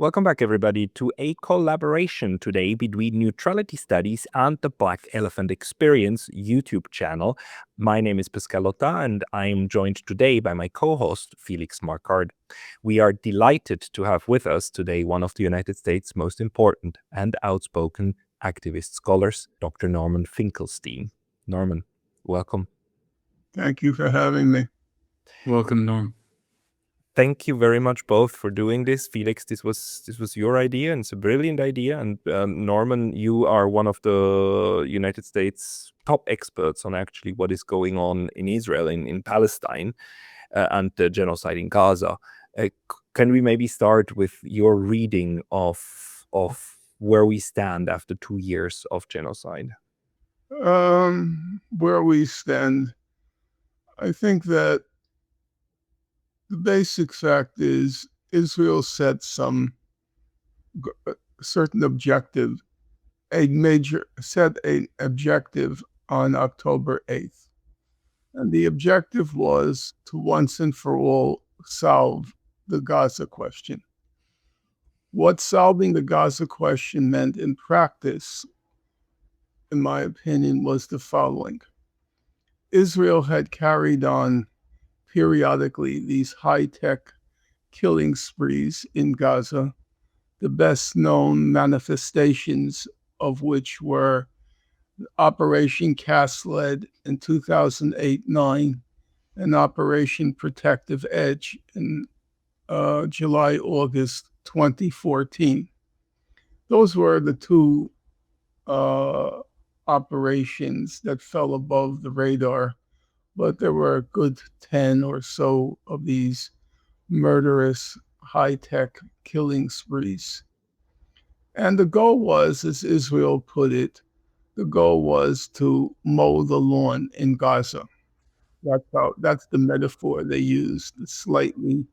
Welcome back, everybody, to a collaboration today between Neutrality Studies and the Black Elephant Experience YouTube channel. My name is Pascal and I'm joined today by my co-host, Felix Marquardt. We are delighted to have with us today one of the United States' most important and outspoken activist scholars, Dr. Norman Finkelstein. Norman, welcome. Thank you for having me. Welcome, Norm. Thank you very much both for doing this. Felix, this was your idea, and it's a brilliant idea. And Norman, you are one of the United States top experts on actually what is going on in Israel, in Palestine, and the genocide in Gaza. Can we maybe start with your reading of where we stand after 2 years of genocide? Where we stand, I think that the basic fact is Israel set some certain objective, set an objective on October 8th. And the objective was to once and for all solve the Gaza question. What solving the Gaza question meant in practice, in my opinion, was the following. Israel had carried on periodically these high-tech killing sprees in Gaza, the best known manifestations of which were Operation Cast Lead in 2008-9 and Operation Protective Edge in July-August 2014. Those were the two operations that fell above the radar, but there were a good 10 or so of these murderous high-tech killing sprees. And the goal was, as Israel put it, the goal was to mow the lawn in Gaza. That's the metaphor they used, the slightly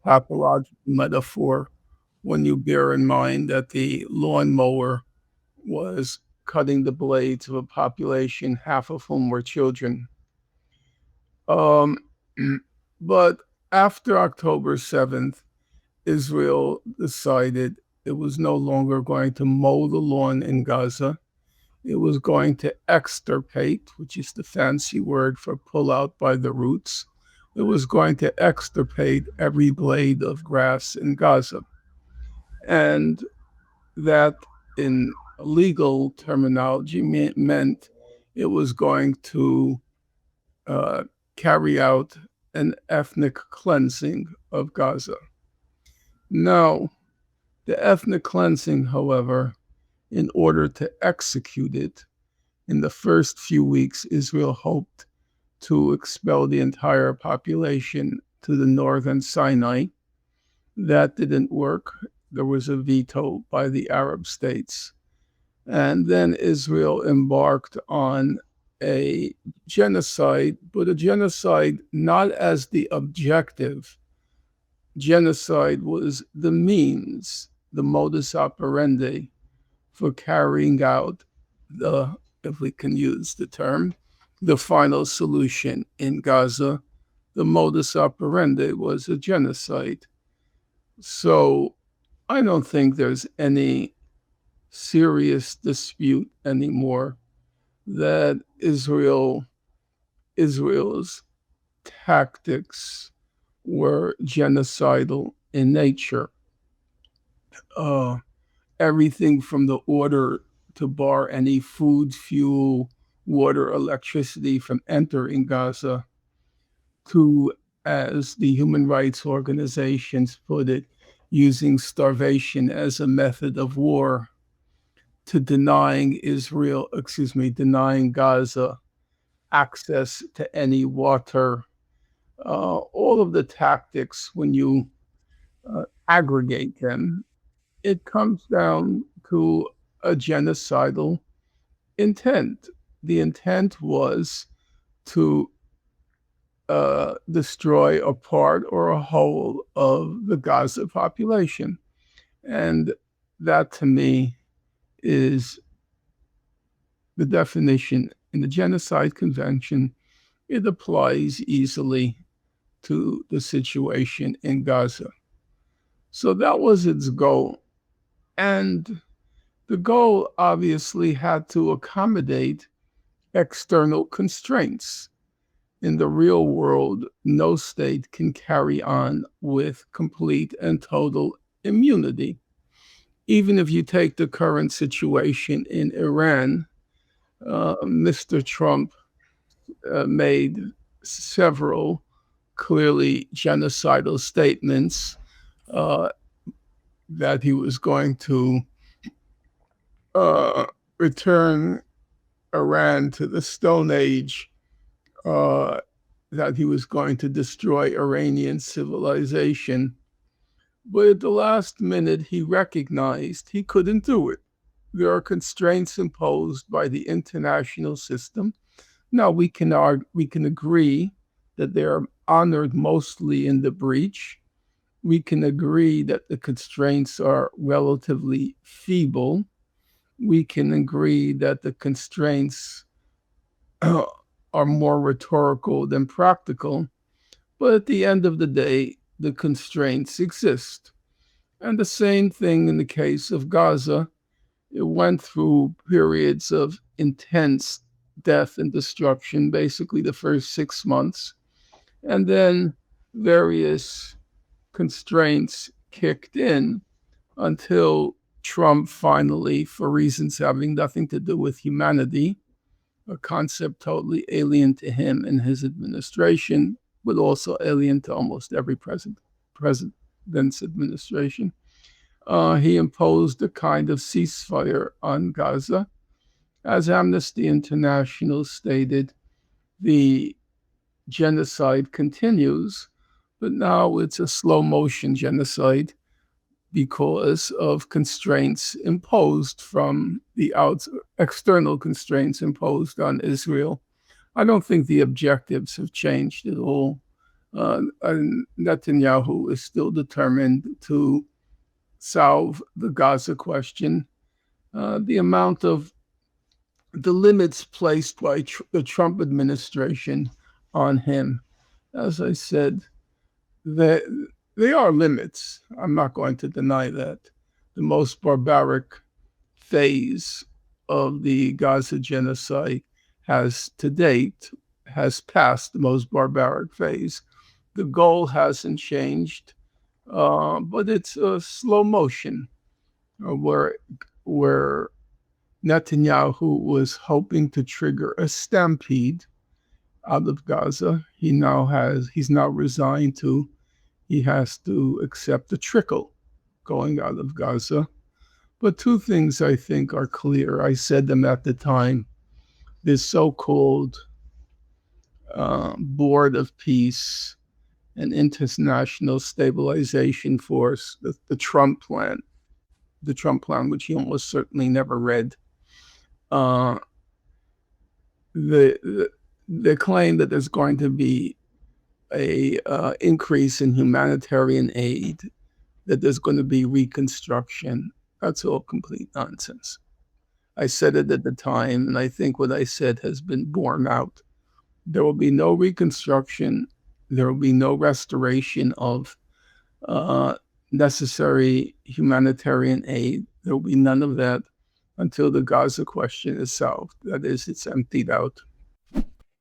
pathological metaphor, when you bear in mind that the lawnmower was cutting the blades of a population, half of whom were children. But after October 7th, Israel decided it was no longer going to mow the lawn in Gaza. It was going to extirpate, which is the fancy word for pull out by the roots. It was going to extirpate every blade of grass in Gaza. And that, in legal terminology, meant it was going to carry out an ethnic cleansing of Gaza. Now, the ethnic cleansing, however, in order to execute it, in the first few weeks, Israel hoped to expel the entire population to the northern Sinai. That didn't work. There was a veto by the Arab states. And then Israel embarked on a genocide, but a genocide not as the objective. Genocide was the means, the modus operandi for carrying out the, if we can use the term, the final solution in Gaza. The modus operandi was a genocide. So I don't think there's any serious dispute anymore that Israel's tactics were genocidal in nature. Everything from the order to bar any food, fuel, water, electricity from entering Gaza to, as the human rights organizations put it, using starvation as a method of war, to denying Gaza access to any water. All of the tactics, when you aggregate them, it comes down to a genocidal intent. The intent was to destroy a part or a whole of the Gaza population. And that, to me, is the definition in the Genocide Convention. It applies easily to the situation in Gaza. So that was its goal. And the goal obviously had to accommodate external constraints. In the real world, no state can carry on with complete and total immunity. Even if you take the current situation in Iran, Mr. Trump made several clearly genocidal statements uh, that he was going to return Iran to the Stone Age, that he was going to destroy Iranian civilization. But at the last minute, he recognized he couldn't do it. There are constraints imposed by the international system. Now, we can agree that they are honored mostly in the breach. We can agree that the constraints are relatively feeble. We can agree that the constraints are more rhetorical than practical. But at the end of the day, the constraints exist. And the same thing in the case of Gaza. It went through periods of intense death and destruction, basically the first 6 months. And then various constraints kicked in until Trump finally, for reasons having nothing to do with humanity, a concept totally alien to him and his administration, but also alien to almost every president's administration. He imposed a kind of ceasefire on Gaza. As Amnesty International stated, the genocide continues, but now it's a slow motion genocide because of constraints imposed from the external constraints imposed on Israel. I don't think the objectives have changed at all. And Netanyahu is still determined to solve the Gaza question. The amount of the limits placed by the Trump administration on him, as I said, they are limits. I'm not going to deny that. The most barbaric phase of the Gaza genocide has to date has passed the most barbaric phase. The goal hasn't changed, but it's a slow motion where Netanyahu was hoping to trigger a stampede out of Gaza. He's now resigned to he has to accept the trickle going out of Gaza. But two things I think are clear. I said them at the time. This so-called Board of Peace and International Stabilization Force, the Trump plan, which he almost certainly never read. The claim that there's going to be a increase in humanitarian aid, that there's going to be reconstruction, that's all complete nonsense. I said it at the time, and I think what I said has been borne out. There will be no reconstruction. There will be no restoration of necessary humanitarian aid. There will be none of that until the Gaza question is solved. That is, it's emptied out.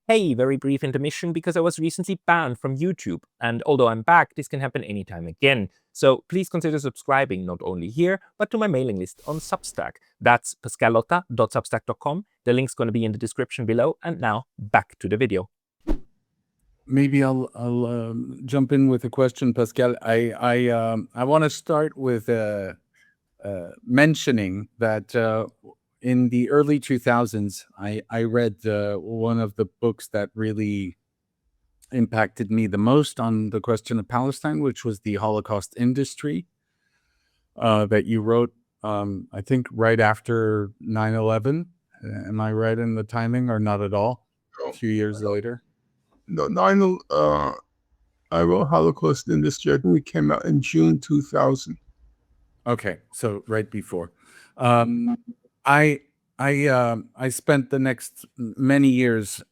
Hey, very brief intermission because I was recently banned from YouTube, and although I'm back, this can happen anytime again. So please consider subscribing not only here, but to my mailing list on Substack. That's pascalotta.substack.com. The link's going to be in the description below, and now back to the video. Maybe I'll jump in with a question, Pascal. I want to start with mentioning that in the early 2000s, I read one of the books that really impacted me the most on the question of Palestine, which was The Holocaust Industry, that you wrote, I think, right after 9/11. Am I right in the timing, or not at all? A few years later? No, I wrote Holocaust Industry. I think it came out in June 2000. Okay, so right before. I spent the next many years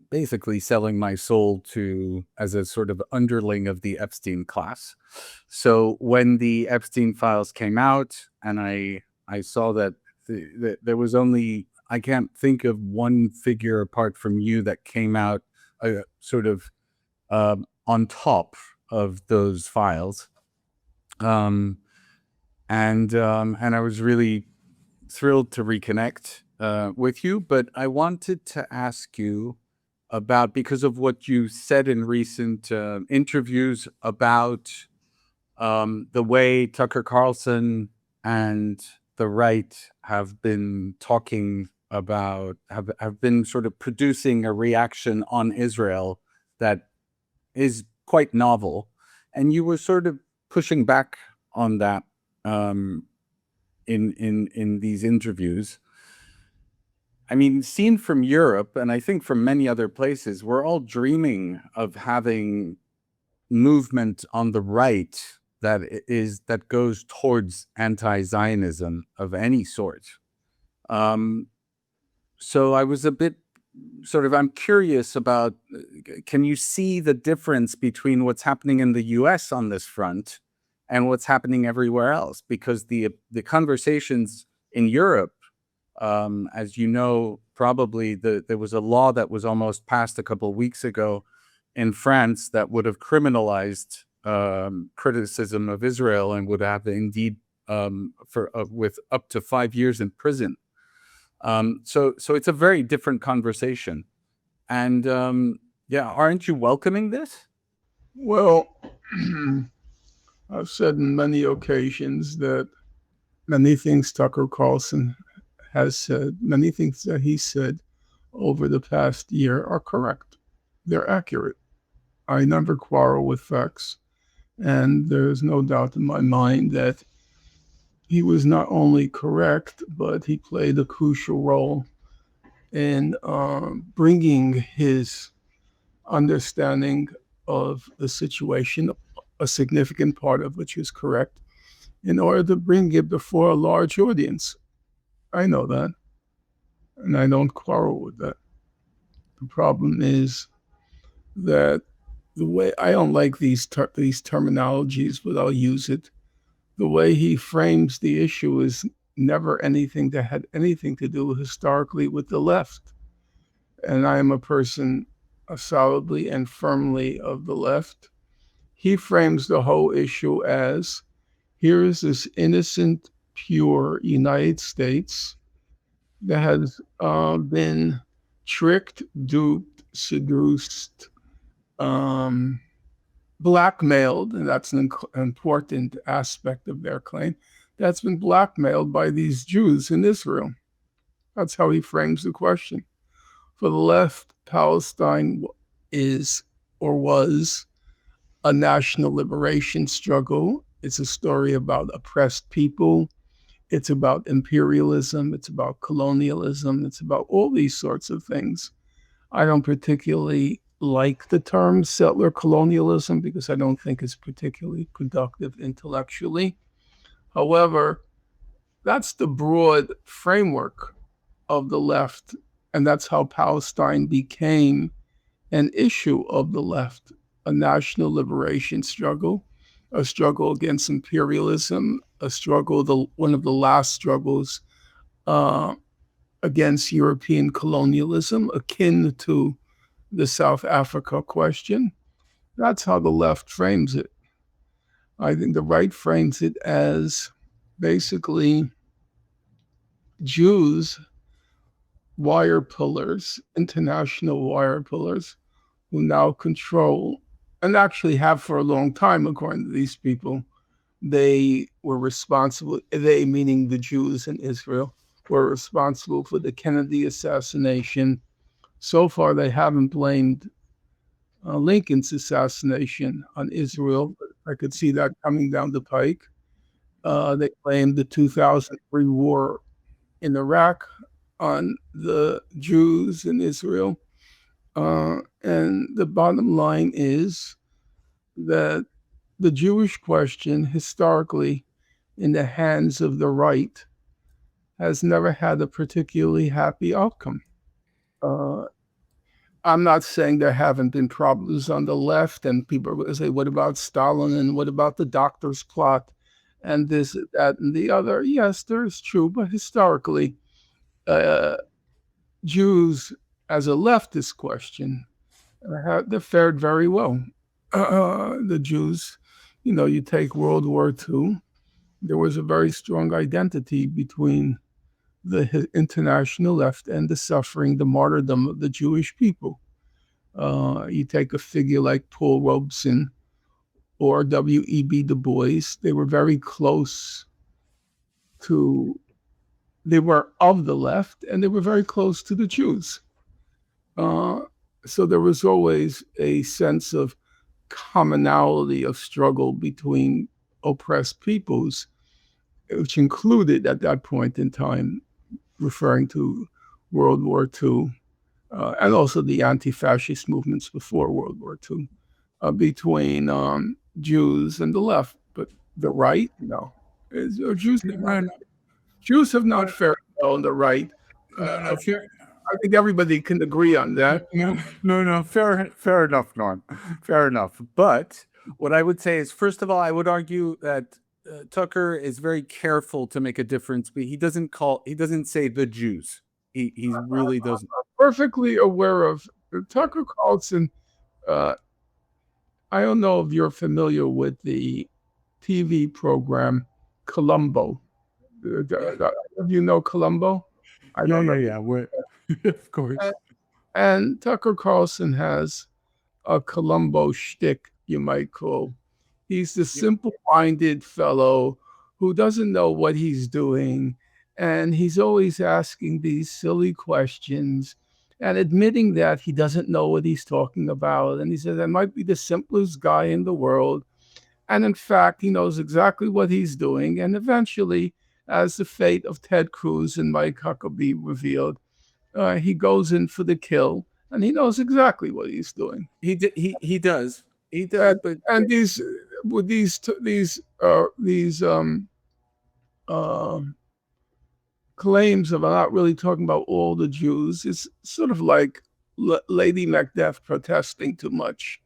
basically selling my soul to as a sort of underling of the Epstein class. So when the Epstein files came out, and I saw that there was only, I can't think of one figure apart from you that came out sort of on top of those files, and I was really thrilled to reconnect with you. But I wanted to ask you about, because of what you said in recent interviews about the way Tucker Carlson and the right have been talking about, have been sort of producing a reaction on Israel that is quite novel. And you were sort of pushing back on that in these interviews. I mean, seen from Europe, and I think from many other places, we're all dreaming of having movement on the right that goes towards anti-Zionism of any sort. So I was a bit I'm curious about, can you see the difference between what's happening in the US on this front and what's happening everywhere else? Because the conversations in Europe, as you know, probably there was a law that was almost passed a couple of weeks ago in France that would have criminalized criticism of Israel and would have indeed with up to 5 years in prison. So it's a very different conversation. And aren't you welcoming this? Well, I've said on many occasions that many things Tucker Carlson has said, many things that he said over the past year are correct. They're accurate. I never quarrel with facts. And there's no doubt in my mind that he was not only correct, but he played a crucial role in bringing his understanding of the situation, a significant part of which is correct, in order to bring it before a large audience. I know that, and I don't quarrel with that. The problem is that the way I don't like these terminologies, but I'll use it. The way he frames the issue is never anything that had anything to do historically with the left. And I am a person solidly and firmly of the left. He frames the whole issue as, here is this innocent, pure United States that has been tricked, duped, seduced, blackmailed, and that's an important aspect of their claim, that's been blackmailed by these Jews in Israel. That's how he frames the question. For the left, Palestine is or was a national liberation struggle. It's a story about oppressed people. It's about imperialism. It's about colonialism. It's about all these sorts of things. I don't particularly like the term settler colonialism because I don't think it's particularly productive intellectually. However, that's the broad framework of the left, and that's how Palestine became an issue of the left, a national liberation struggle, a struggle against imperialism, a struggle, one of the last struggles against European colonialism, akin to the South Africa question. That's how the left frames it. I think the right frames it as basically Jews, wire pullers, international wire pullers, who now control, and actually have for a long time, according to these people, they were responsible, they meaning the Jews in Israel, were responsible for the Kennedy assassination. So far, they haven't blamed Lincoln's assassination on Israel. I could see that coming down the pike. They blamed the 2003 war in Iraq on the Jews in Israel. And the bottom line is that the Jewish question, historically, in the hands of the right, has never had a particularly happy outcome. I'm not saying there haven't been problems on the left, and people are going to say, what about Stalin and what about the doctor's plot and this, that, and the other? Yes, there is true, but historically, Jews, as a leftist question, they fared very well. The Jews, you take World War II, there was a very strong identity between the international left and the suffering, the martyrdom of the Jewish people. You take a figure like Paul Robeson or W.E.B. Du Bois, they were very close they were of the left, and they were very close to the Jews. So there was always a sense of commonality of struggle between oppressed peoples, which included at that point in time, referring to World War II, and also the anti-fascist movements before World War II, between Jews and the left. But the right, no. Jews have not fared well on the right. I think everybody can agree on that. No. Fair enough, Norm. Fair enough. But what I would say is, first of all, I would argue that Tucker is very careful to make a difference, but he doesn't say the Jews. He really doesn't. I'm perfectly aware of Tucker Carlson. I don't know if you're familiar with the TV program Columbo. You know Columbo? I don't know. Yeah, of course. And Tucker Carlson has a Columbo shtick, you might call. He's the simple-minded fellow who doesn't know what he's doing, and he's always asking these silly questions and admitting that he doesn't know what he's talking about. And he says, I might be the simplest guy in the world. And in fact, he knows exactly what he's doing. And eventually, as the fate of Ted Cruz and Mike Huckabee revealed, he goes in for the kill, and he knows exactly what he's doing. He does. But these claims of not really talking about all the Jews, it's sort of like Lady Macbeth protesting too much.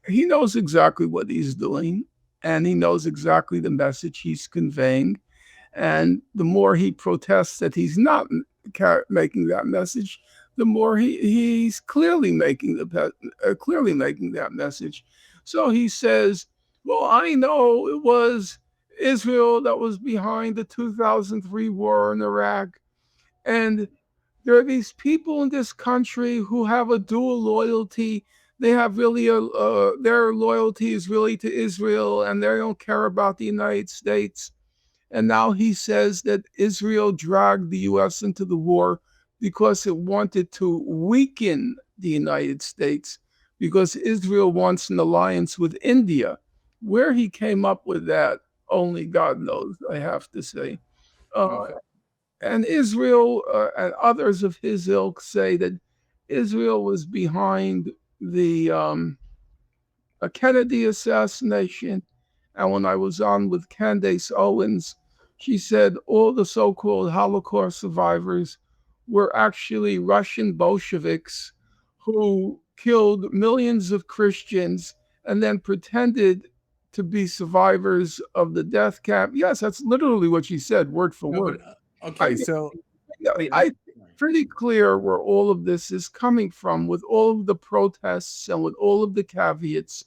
He knows exactly what he's doing, and he knows exactly the message he's conveying. And the more he protests that he's not making that message, the more he's clearly making that message. So he says, well, I know it was Israel that was behind the 2003 war in Iraq. And there are these people in this country who have a dual loyalty. They have really their loyalty is really to Israel, and they don't care about the United States. And now he says that Israel dragged the U.S. into the war because it wanted to weaken the United States, because Israel wants an alliance with India. Where he came up with that, only God knows, I have to say. And Israel and others of his ilk say that Israel was behind the Kennedy assassination. And when I was on with Candace Owens, she said all the so-called Holocaust survivors were actually Russian Bolsheviks who killed millions of Christians and then pretended to be survivors of the death camp. Yes, that's literally what she said, word for word. Okay, I pretty clear where all of this is coming from, with all of the protests and with all of the caveats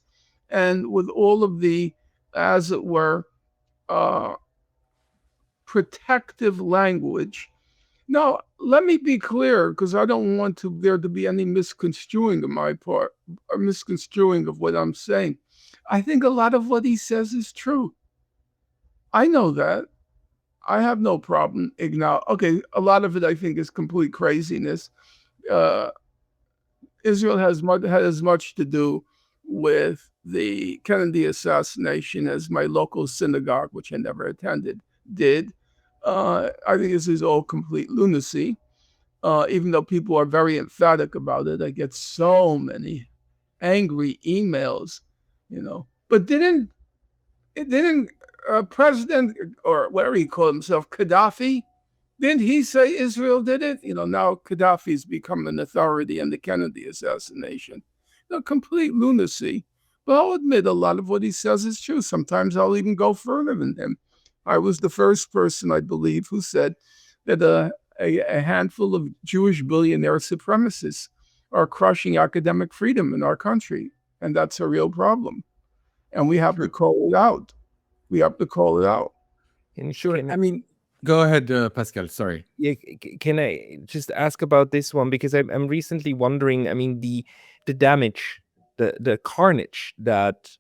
and with all of the, as it were, protective language. Now, let me be clear, because I don't want there to be any misconstruing of my part, or misconstruing of what I'm saying. I think a lot of what he says is true. I know that. I have no problem acknowledging. Okay, a lot of it I think is complete craziness. Israel has as much to do with the Kennedy assassination as my local synagogue, which I never attended, did. I think this is all complete lunacy. Even though people are very emphatic about it, I get so many angry emails, But didn't President, or whatever he called himself, Gaddafi, Didn't he say Israel did it? Now Gaddafi's become an authority in the Kennedy assassination. Complete lunacy. But I'll admit a lot of what he says is true. Sometimes I'll even go further than him. I was the first person, I believe, who said that a handful of Jewish billionaire supremacists are crushing academic freedom in our country. And that's a real problem. And we have to call it out. We have to call it out. Sure. I mean, go ahead, Pascal. Sorry. Yeah, can I just ask about this one? Because I'm recently wondering, I mean, the damage, the carnage that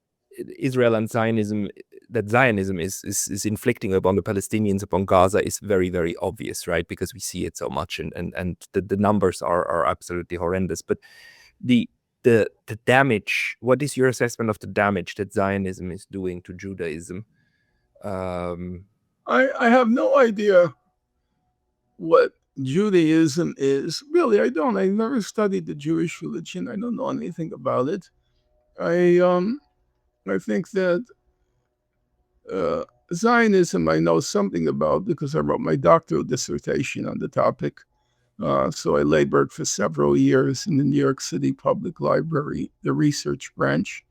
Israel and Zionism is inflicting upon the Palestinians, upon Gaza, is very, very obvious, right? Because we see it so much, and the numbers are absolutely horrendous. But the damage, what is your assessment of the damage that Zionism is doing to Judaism? I have no idea what Judaism is. Really, I don't. I never studied the Jewish religion. I don't know anything about it. I think that Zionism I know something about because I wrote my doctoral dissertation on the topic. So I labored for several years in the New York City Public Library, the research branch,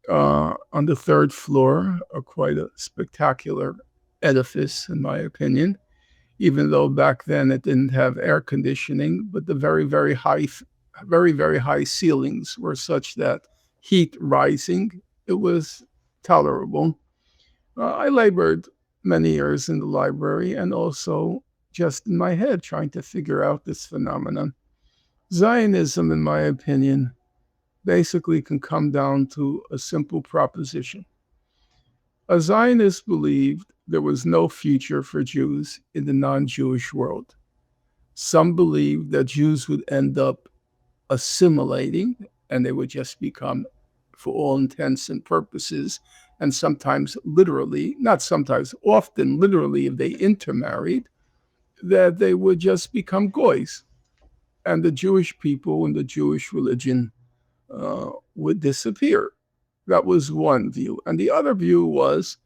on the third floor, quite a spectacular edifice, in my opinion, even though back then it didn't have air conditioning, but the very, very high ceilings were such that heat rising, it was tolerable. I labored many years in the library and also just in my head trying to figure out this phenomenon. Zionism, in my opinion, basically can come down to a simple proposition. A Zionist believed there was no future for Jews in the non-Jewish world. Some believed that Jews would end up assimilating and they would just become, for all intents and purposes, and sometimes literally, not sometimes, often literally, if they intermarried, that they would just become goys. And the Jewish people and the Jewish religion would disappear. That was one view. And the other view was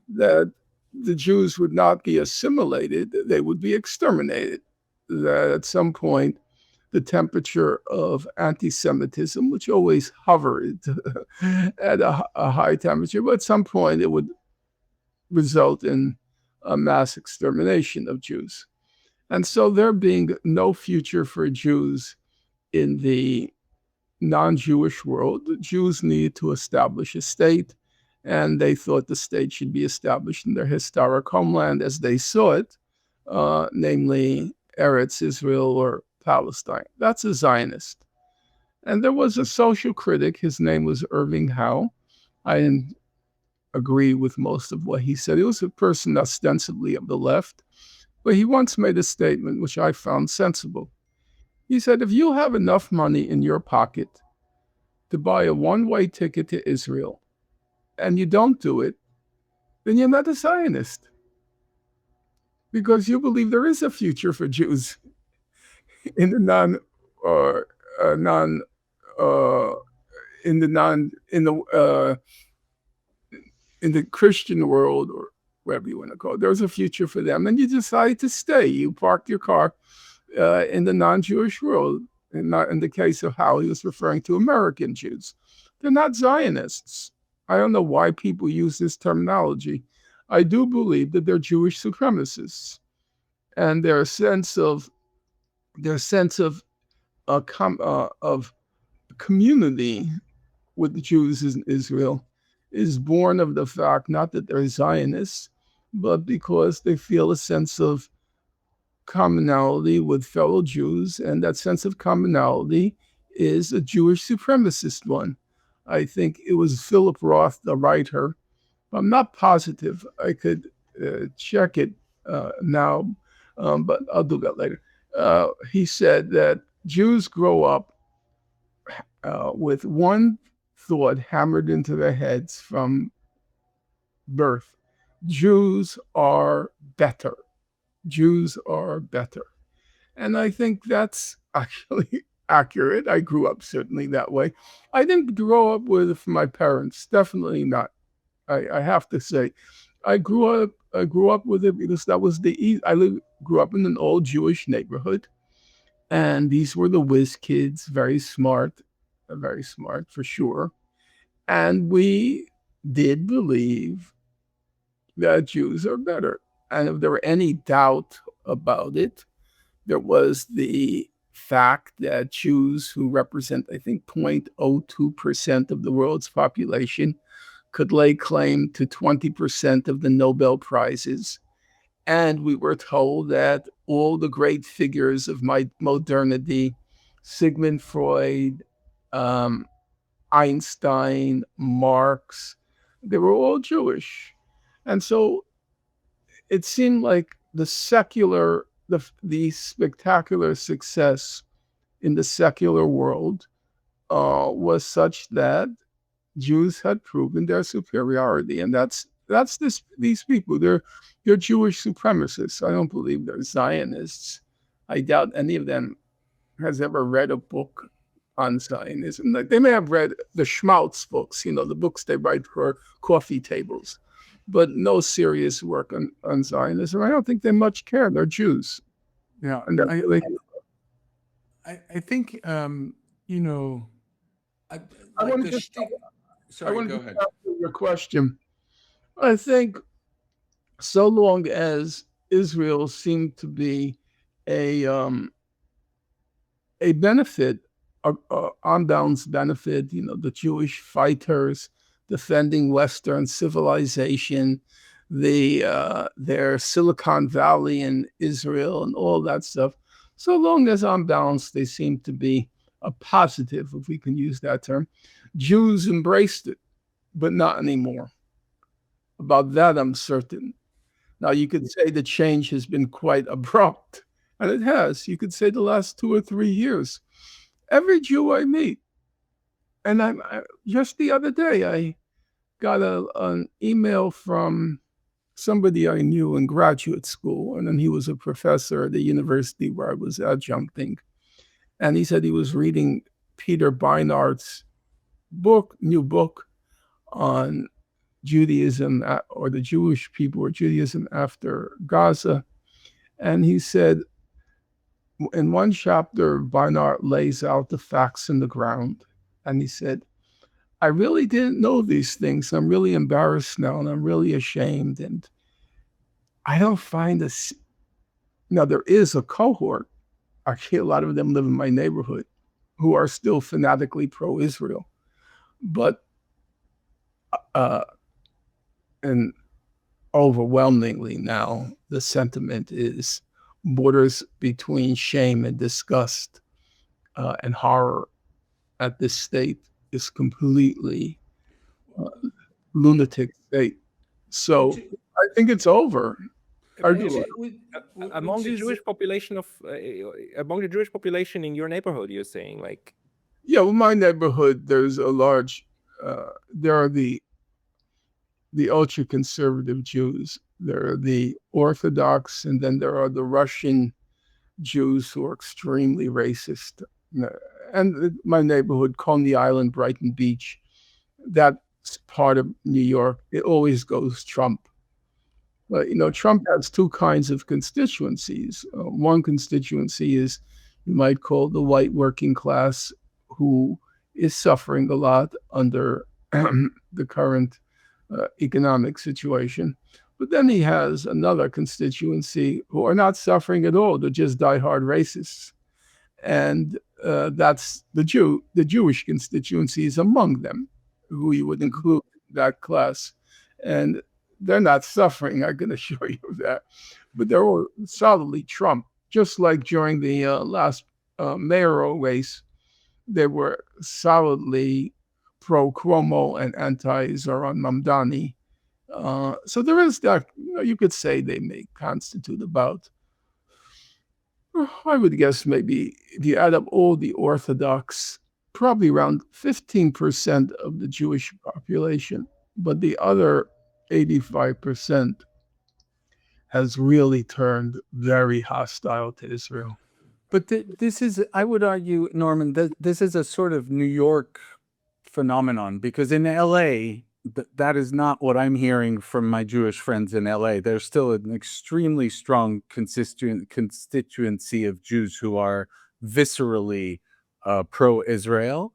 that the Jews would not be assimilated, they would be exterminated. That at some point, the temperature of anti-Semitism, which always hovered at a high temperature, but at some point it would result in a mass extermination of Jews. And so there being no future for Jews in the non-Jewish world, the Jews needed to establish a state, and they thought the state should be established in their historic homeland as they saw it, namely Eretz Israel or Palestine. That's a Zionist. And there was a social critic, his name was Irving Howe. I didn't agree with most of what he said. He was a person ostensibly of the left, but he once made a statement which I found sensible. He said, if you have enough money in your pocket to buy a one-way ticket to Israel, and you don't do it, then you're not a Zionist. Because you believe there is a future for Jews in the in the Christian world, or whatever you want to call it. There's a future for them, and you decide to stay. You parked your car in the non-Jewish world, and not in the case of how he was referring to American Jews. They're not Zionists. I don't know why people use this terminology. I do believe that they're Jewish supremacists, and their sense of community with the Jews in Israel is born of the fact not that they're Zionists, but because they feel a sense of commonality with fellow Jews, and that sense of commonality is a Jewish supremacist one. I think it was Philip Roth, the writer. I'm not positive. I could check it now, but I'll do that later. He said that Jews grow up with one thought hammered into their heads from birth. Jews are better. Jews are better. And I think that's actually accurate. I grew up certainly that way. I didn't grow up with my parents, definitely not. I have to say, I grew up with it because that was grew up in an old Jewish neighborhood, and these were the whiz kids, very smart for sure. And we did believe that Jews are better. And if there were any doubt about it, there was the fact that Jews, who represent, I think, 0.02% of the world's population, could lay claim to 20% of the Nobel Prizes. And we were told that all the great figures of modernity, Sigmund Freud, um, Einstein, Marx, they were all Jewish. And so it seemed like the spectacular success in the secular world was such that Jews had proven their superiority, and these people. They're Jewish supremacists. I don't believe they're Zionists. I doubt any of them has ever read a book on Zionism. Like, they may have read the Schmaltz books, the books they write for coffee tables, but no serious work on Zionism. I don't think they much care. They're Jews. Yeah, And I think you know, I like want the to shtick. I Sorry, want go to ahead. answer your question. I think so long as Israel seemed to be a benefit, on balance benefit, the Jewish fighters defending Western civilization, their Silicon Valley in Israel and all that stuff. So long as on balance they seem to be a positive, if we can use that term, Jews embraced it, but not anymore. About that, I'm certain. Now, you could say the change has been quite abrupt, and it has. You could say the last 2 or 3 years. Every Jew I meet, and just the other day, I got an email from somebody I knew in graduate school, and then he was a professor at the university where I was adjuncting. And he said he was reading Peter Beinart's new book on Judaism, or the Jewish people, or Judaism after Gaza. And he said, in one chapter, Beinart lays out the facts in the ground. And he said, I really didn't know these things. I'm really embarrassed now, and I'm really ashamed. And I don't find this. Now, there is a cohort, actually, a lot of them live in my neighborhood, who are still fanatically pro Israel. But, and overwhelmingly now, the sentiment is borders between shame and disgust and horror at this state is completely lunatic state. So I think it's over. Among the Jewish population in your neighborhood, you're saying, like, yeah, well, my neighborhood, there's a large. There are the ultra conservative Jews. There are the Orthodox, and then there are the Russian Jews who are extremely racist. And my neighborhood, Coney Island, Brighton Beach, that's part of New York. It always goes Trump. But, Trump has two kinds of constituencies. One constituency is, you might call, the white working class, who is suffering a lot under the current economic situation. But then he has another constituency who are not suffering at all. They're just diehard racists. And that's the Jewish constituency is among them, who you would include in that class. And they're not suffering, I can assure you of that. But they're all solidly Trump. Just like during the last mayoral race, they were solidly pro-Cuomo and anti-Zoran Mamdani. So there is that, you could say they may constitute about, I would guess, maybe if you add up all the Orthodox, probably around 15% of the Jewish population. But the other 85% has really turned very hostile to Israel. But this is, I would argue, Norman, that this is a sort of New York phenomenon, because in LA, that is not what I'm hearing from my Jewish friends in LA. There's still an extremely strong constituency of Jews who are viscerally pro-Israel.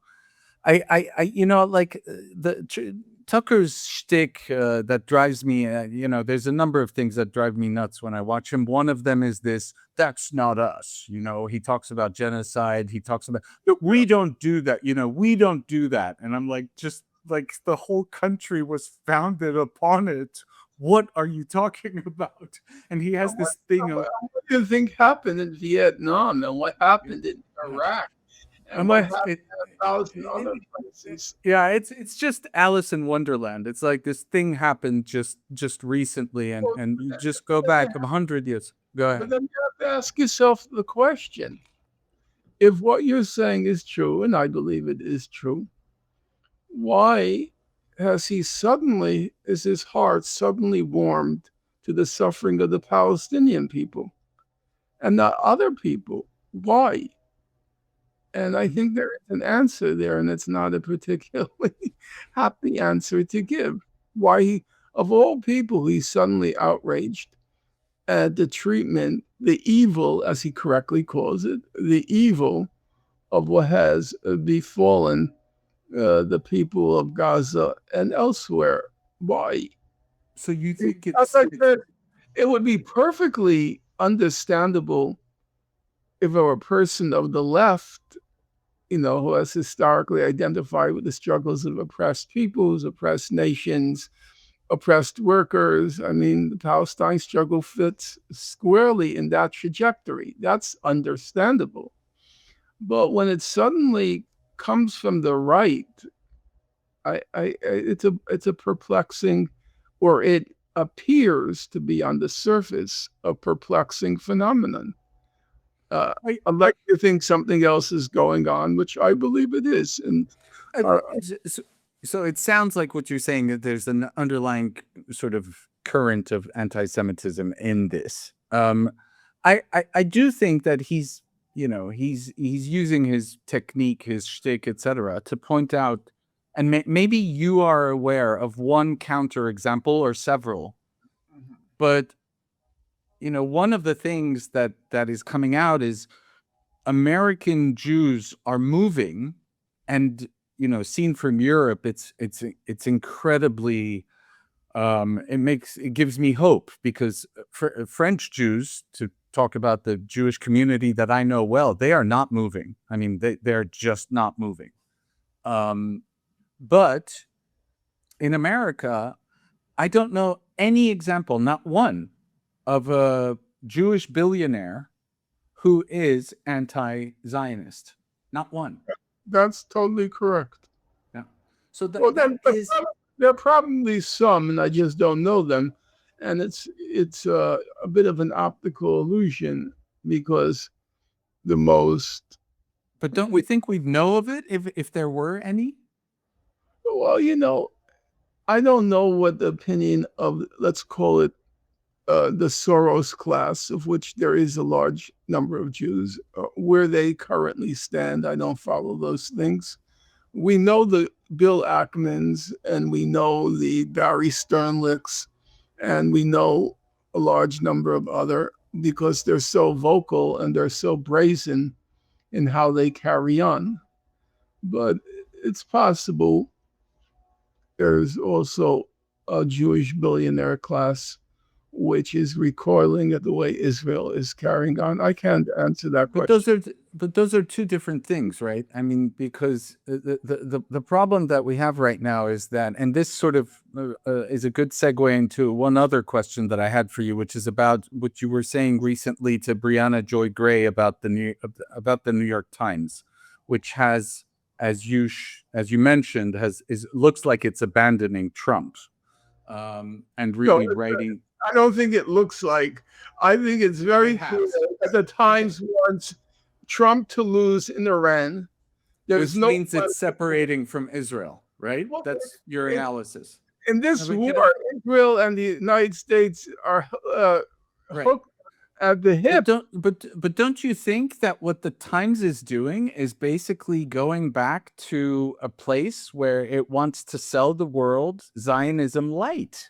Tucker's shtick that drives me, there's a number of things that drive me nuts when I watch him. One of them is this, that's not us. He talks about genocide. He talks about, we don't do that. We don't do that. And I'm like, just like the whole country was founded upon it. What are you talking about? And he has this thing of, what do you think happened in Vietnam and what happened in Iraq? And what happened in 1,000 other places? Yeah, it's just Alice in Wonderland. It's like this thing happened just recently, and you just go back 100 years. Go ahead. But then you have to ask yourself the question: if what you're saying is true, and I believe it is true, why has his heart suddenly warmed to the suffering of the Palestinian people and not other people? Why? And I think there is an answer there, and it's not a particularly happy answer to give. Why, of all people, he's suddenly outraged at the treatment, the evil, as he correctly calls it, the evil of what has befallen the people of Gaza and elsewhere. Why? So you think it would be perfectly understandable if it were a person of the left, who has historically identified with the struggles of oppressed peoples, oppressed nations, oppressed workers. I mean, the Palestine struggle fits squarely in that trajectory. That's understandable. But when it suddenly comes from the right, it's a perplexing, or it appears to be on the surface a perplexing phenomenon. I'd like to think something else is going on, which I believe it is. And so it sounds like what you're saying, that there's an underlying sort of current of anti-Semitism in this. I do think that he's using his technique, his shtick, etc., to point out, and maybe you are aware of one counter example or several, but one of the things that is coming out is American Jews are moving, and seen from Europe, it's incredibly it gives me hope, because French Jews, to talk about the Jewish community that I know well, they are not moving. I mean, they're just not moving. But in America, I don't know any example, not one, of a Jewish billionaire who is anti-Zionist. Not one. That's totally correct. Yeah. So there are probably some, and I just don't know them. And it's a bit of an optical illusion, because the most. But don't we think we'd know of it if there were any? Well, I don't know what the opinion of, let's call it, the Soros class, of which there is a large number of Jews, where they currently stand. I don't follow those things. We know the Bill Ackmans, and we know the Barry Sternlichs, and we know a large number of other, because they're so vocal and they're so brazen in how they carry on. But it's possible there's also a Jewish billionaire class which is recoiling at the way Israel is carrying on. I can't answer that question. But those are two different things, right? I mean, because the problem that we have right now is that, and this sort of is a good segue into one other question that I had for you, which is about what you were saying recently to Brianna Joy Gray about the New York Times, which has, as you mentioned, looks like it's abandoning Trump, and really writing. I don't think it looks like. I think it's very clear that the Times wants Trump to lose in Iran. Which means it's separating from Israel, right? Well, that's your analysis. In this war, Israel and the United States are hooked at the hip. But don't you think that what the Times is doing is basically going back to a place where it wants to sell the world Zionism light,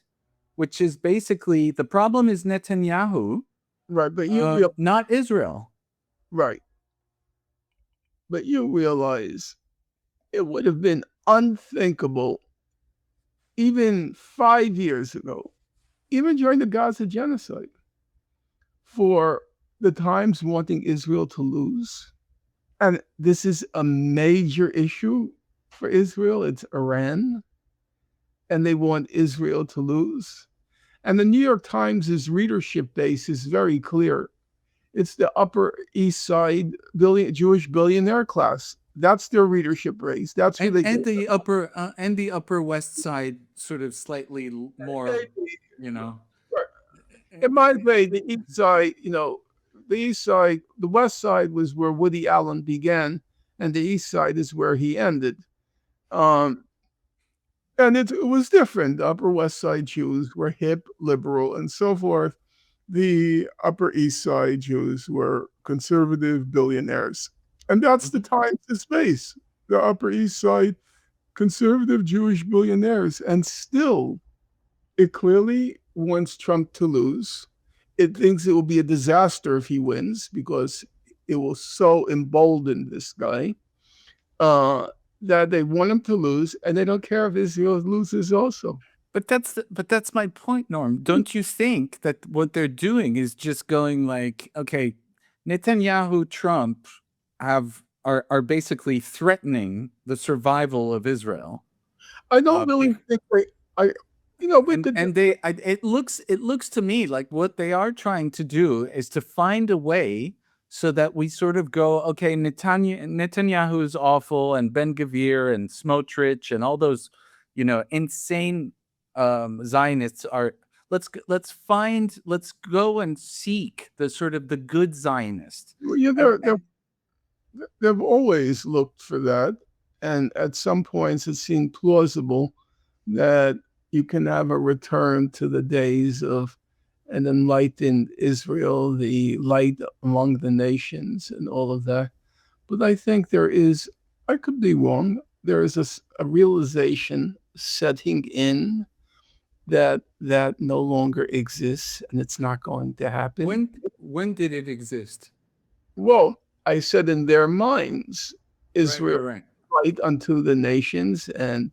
which is basically the problem is Netanyahu, Right, but not Israel. right. But you realize it would have been unthinkable even 5 years ago, even during the Gaza genocide, for the Times wanting Israel to lose. And this is a major issue for Israel. It's Iran. And they want Israel to lose. And the New York Times' readership base is very clear. It's the Upper East Side Jewish billionaire class. That's their readership base. That's who and the upper West Side, sort of slightly more, In my way, the East Side, the East Side, the West Side was where Woody Allen began, and the East Side is where he ended. And it was different. The Upper West Side Jews were hip, liberal, and so forth. The Upper East Side Jews were conservative billionaires. And that's the Times' base, the Upper East Side conservative Jewish billionaires. And still, it clearly wants Trump to lose. It thinks it will be a disaster if he wins because it will so embolden this guy that they want him to lose, and they don't care if Israel loses also. But that's my point, Norm. Don't you think that what they're doing is just going like, okay, Netanyahu, Trump are basically threatening the survival of Israel? I don't really think it looks to me like what they are trying to do is to find a way so that we sort of go, okay, Netanyahu is awful, and Ben Gvir and Smotrich and all those, insane Zionists are. Let's go and seek the sort of the good Zionist. They've always looked for that, and at some points it seemed plausible that you can have a return to the days of an enlightened Israel, the light among the nations, and all of that. But I think I could be wrong, there is a realization setting in that no longer exists, and it's not going to happen. When did it exist? Well, I said in their minds, Israel right. light unto the nations and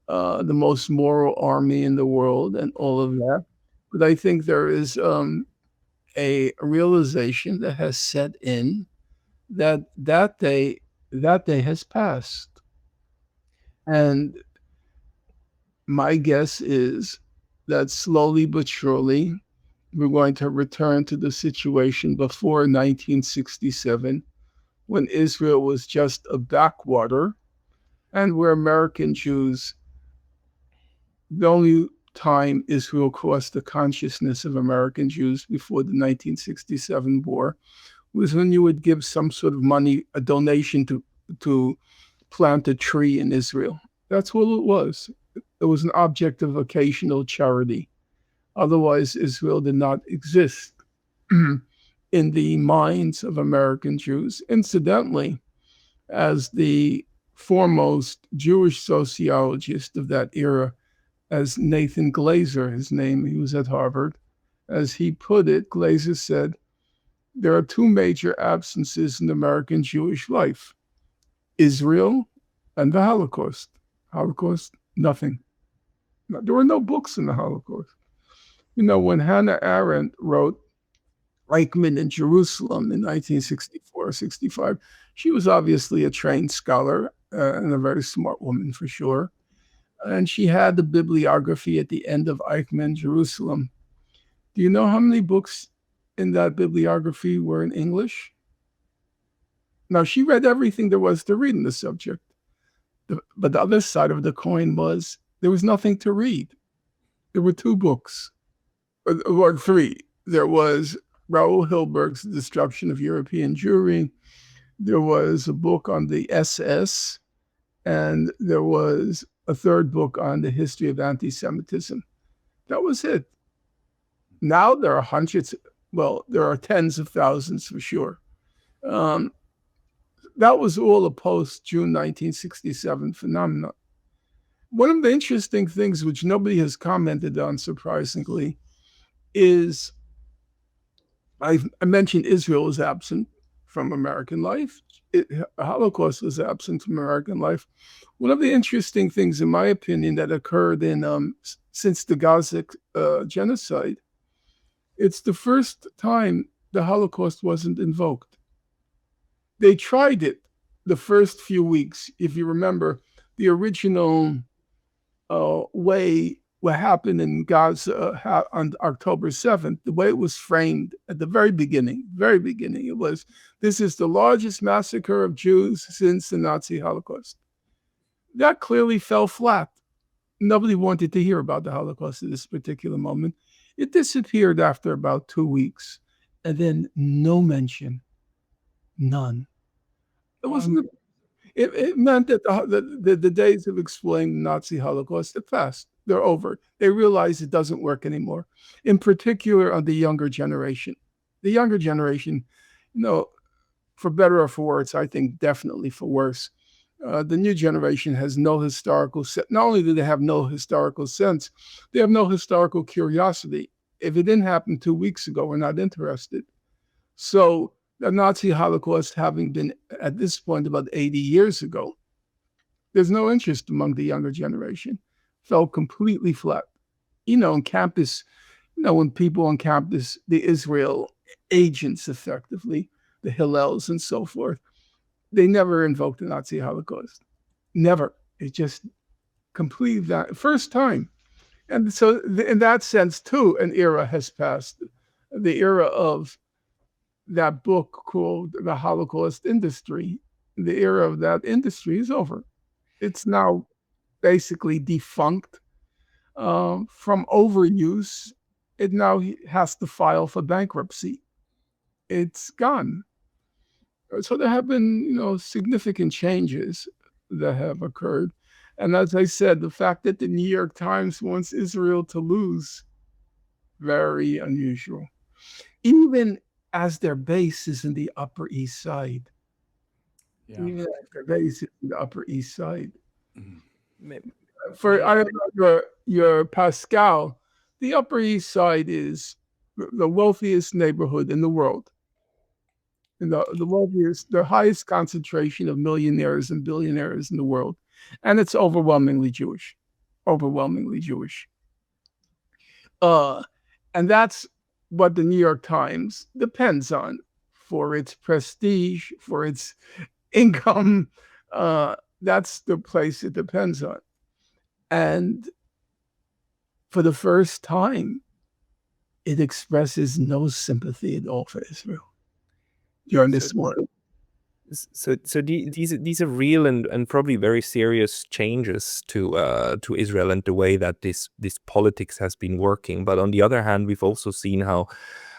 the most moral army in the world and all of that. But I think there is a realization that has set in that day has passed. And my guess is that slowly but surely we're going to return to the situation before 1967, when Israel was just a backwater and where American Jews, the only time Israel crossed the consciousness of American Jews before the 1967 war was when you would give some sort of money, a donation to plant a tree in Israel. That's what it was. It was an object of occasional charity. Otherwise, Israel did not exist in the minds of American Jews. Incidentally, as the foremost Jewish sociologist of that era, as Nathan Glazer, his name, he was at Harvard, as he put it, Glazer said, there are two major absences in American Jewish life: Israel and the Holocaust. Holocaust, nothing. There were no books in the Holocaust. When Hannah Arendt wrote Eichmann in Jerusalem in 1964, 65, she was obviously a trained scholar and a very smart woman for sure. And she had the bibliography at the end of Eichmann, Jerusalem. Do you know how many books in that bibliography were in English? Now, she read everything there was to read in the subject. But the other side of the coin was there was nothing to read. There were two books, or three. There was Raoul Hilberg's Destruction of European Jewry. There was a book on the SS, and there was a third book on the history of anti-Semitism. That was it. Now there are hundreds Well, there are tens of thousands for sure. That was all a post-June 1967 phenomenon. One of the interesting things which nobody has commented on, surprisingly, is I mentioned Israel was absent from American life. Holocaust was absent from American life. One of the interesting things, in my opinion, that occurred since the Gaza genocide, it's the first time the Holocaust wasn't invoked. They tried it the first few weeks. If you remember, the original way what happened in Gaza on October 7th, the way it was framed at the very beginning, it was, this is the largest massacre of Jews since the Nazi Holocaust. That clearly fell flat. Nobody wanted to hear about the Holocaust at this particular moment. It disappeared after about 2 weeks, and then no mention, none. It wasn't. It meant that the days of explaining the Nazi Holocaust are past. They're over. They realize it doesn't work anymore. In particular, on the younger generation. The younger generation, for better or for worse, I think definitely for worse. The new generation has no historical sense. Not only do they have no historical sense, they have no historical curiosity. If it didn't happen 2 weeks ago, we're not interested. So the Nazi Holocaust having been at this point about 80 years ago, there's no interest among the younger generation. Fell completely flat. On campus, when people on campus, the Israel agents effectively, the Hillels and so forth, they never invoked the Nazi Holocaust. Never. It just completely that first time. And so in that sense, too, an era has passed. The era of that book called The Holocaust Industry. The era of that industry is over. It's now basically defunct from overuse. It now has to file for bankruptcy. It's gone. So there have been, significant changes that have occurred. And as I said, the fact that the New York Times wants Israel to lose, very unusual. Even as their base is in the Upper East Side. Yeah. Even as their base is in the Upper East Side. Mm-hmm. I don't know your Pascal, the Upper East Side is the wealthiest neighborhood in the world. The wealthiest, the highest concentration of millionaires and billionaires in the world. And it's overwhelmingly Jewish. Overwhelmingly Jewish. And that's what the New York Times depends on for its prestige, for its income. That's the place it depends on. And for the first time, it expresses no sympathy at all for Israel during this war. So these are real and probably very serious changes to Israel and the way that this politics has been working. But on the other hand, we've also seen how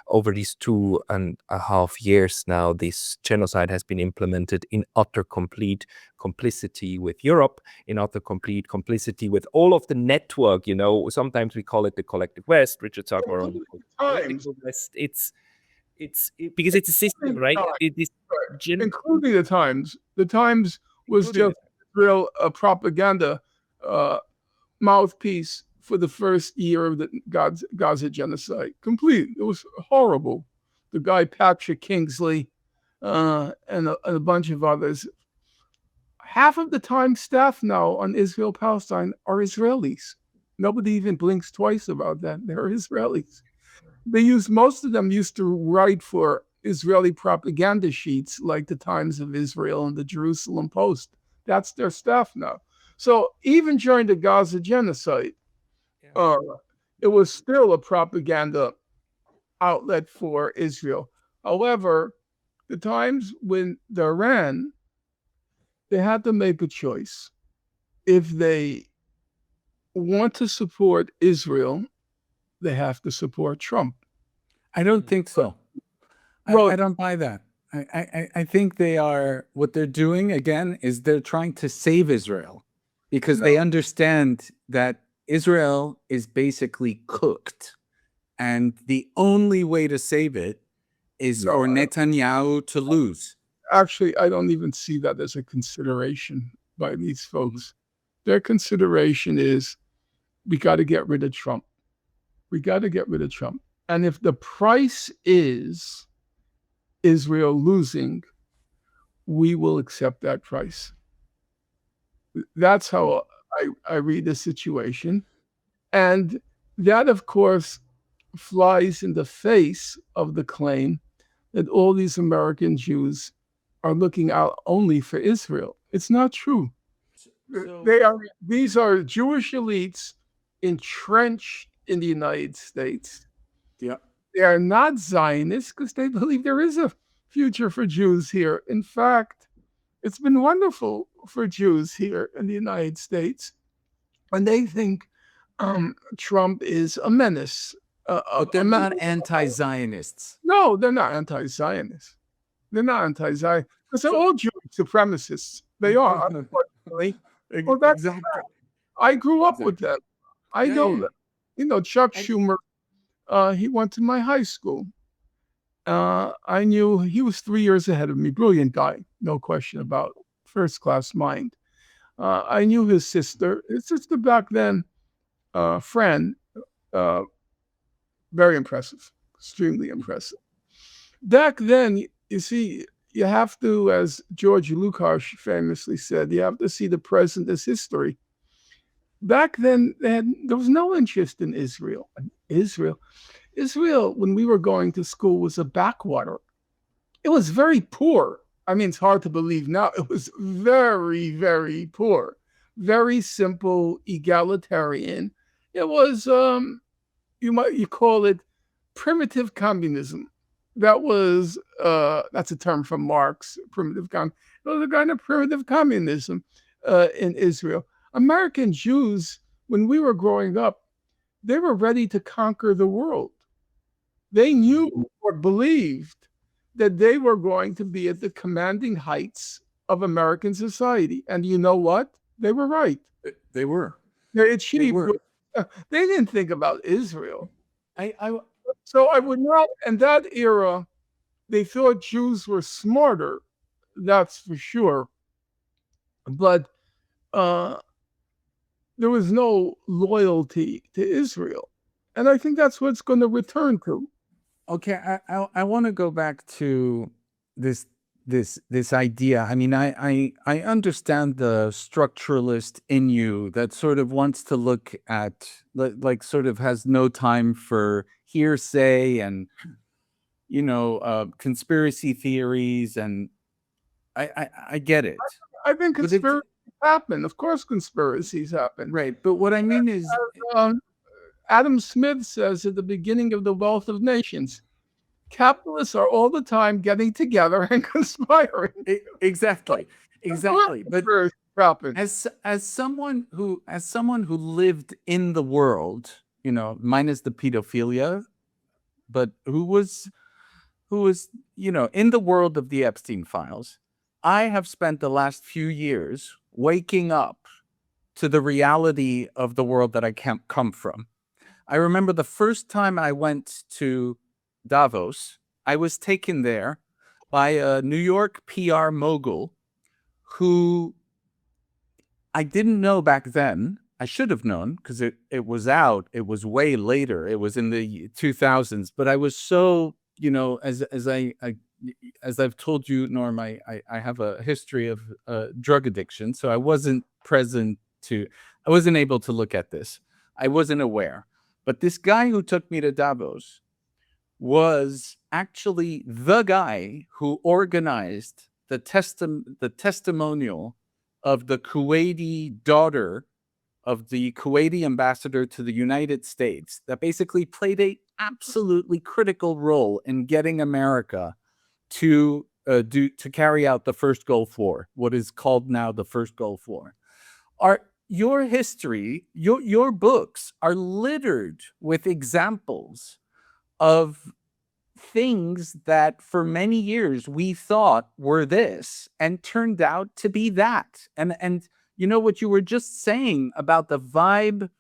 over these 2.5 years now, this genocide has been implemented in utter complete complicity with Europe, in utter complete complicity with all of the network. Sometimes we call it the collective West. Richard Sagmar on the political West. It's because it's a system, right? Including the Times. The Times was just real propaganda mouthpiece for the first year of the Gaza genocide. Complete. It was horrible. The guy Patrick Kingsley and a bunch of others. Half of the Times staff now on Israel-Palestine are Israelis. Nobody even blinks twice about that. They're Israelis. Most of them used to write for Israeli propaganda sheets like the Times of Israel and the Jerusalem Post. That's their staff now. So even during the Gaza genocide, it was still a propaganda outlet for Israel. However, the Times, when they ran, they had to make a choice. If they want to support Israel, they have to support Trump. I don't think so. I don't buy that. I think what they're doing, again, is they're trying to save Israel because they understand that Israel is basically cooked and the only way to save it is No, for Netanyahu to lose. actually, I don't even see that as a consideration by these folks. Their consideration is we got to get rid of Trump. We got to get rid of Trump. And if the price is Israel losing, we will accept that price. That's how I read the situation. And that, of course, flies in the face of the claim that all these American Jews are looking out only for Israel. It's not true. These are Jewish elites entrenched in the United States. Yeah. They are not Zionists because they believe there is a future for Jews here. In fact, it's been wonderful for Jews here in the United States. And they think Trump is a menace. But they're not anti-Zionists. No, they're not anti-Zionists. They're not anti-Zionist because they're all Jewish supremacists. They are, unfortunately. Well, that's Exactly. I grew up with them. I know them. You know, Chuck Schumer, he went to my high school. I knew he was 3 years ahead of me. Brilliant guy, no question about it. First class mind. I knew his sister. His sister back then, Fran, very impressive, extremely impressive. Back then, you see, you have to, as George Lukács famously said, you have to see the present as history. Back then, there was no interest in Israel. Israel, when we were going to school, was a backwater. It was very poor. I mean, it's hard to believe now. It was very, very poor. Very simple, egalitarian. It was, you call it primitive communism. That's a term from Marx, primitive communism. It was a kind of primitive communism in Israel. American Jews, when we were growing up, they were ready to conquer the world. They knew or believed that they were going to be at the commanding heights of American society. And you know what? They were right. They were. They achieved. They were. They didn't think about Israel. I So I would not, in that era, they thought Jews were smarter, that's for sure. But there was no loyalty to Israel. And I think that's what it's going to return to. Okay, I want to go back to this idea. I mean, I understand the structuralist in you that sort of wants to look at, like sort of has no time for hearsay and, you know, conspiracy theories, and I get it. I think conspiracies happen. Of course, conspiracies happen. Right, but what I mean is, Adam Smith says at the beginning of The Wealth of Nations, capitalists are all the time getting together and conspiring. exactly. But as someone who lived in the world, you know, minus the pedophilia, but who was, you know, in the world of the Epstein files, I have spent the last few years waking up to the reality of the world that I come from. I remember the first time I went to Davos, I was taken there by a New York PR mogul who I didn't know back then. I should have known because it was out. It was way later. It was in the 2000s. But I was so, you know, as I've told you, Norm, I have a history of drug addiction. So I wasn't able to look at this. I wasn't aware. But this guy who took me to Davos was actually the guy who organized the testimonial of the Kuwaiti daughter of the Kuwaiti ambassador to the United States that basically played a absolutely critical role in getting America to carry out the first Gulf War, what is called now the first Gulf War. Your history, your books are littered with examples of things that for many years we thought were this and turned out to be that. And you know what you were just saying about the vibe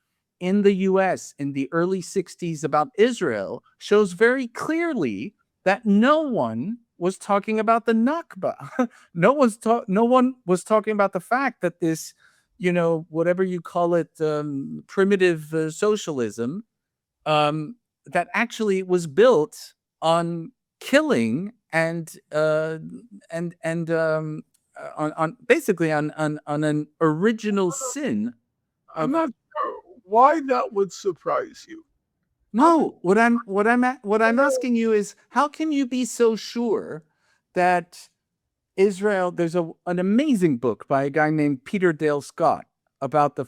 in the US in the early 60s about Israel shows very clearly that no one was talking about the Nakba. no one was talking about the fact that this, whatever you call it, primitive socialism, that actually was built on killing and on basically on an original sin. I'm not sure why that would surprise you. No, what I'm asking you is, how can you be so sure that Israel? There's an amazing book by a guy named Peter Dale Scott about the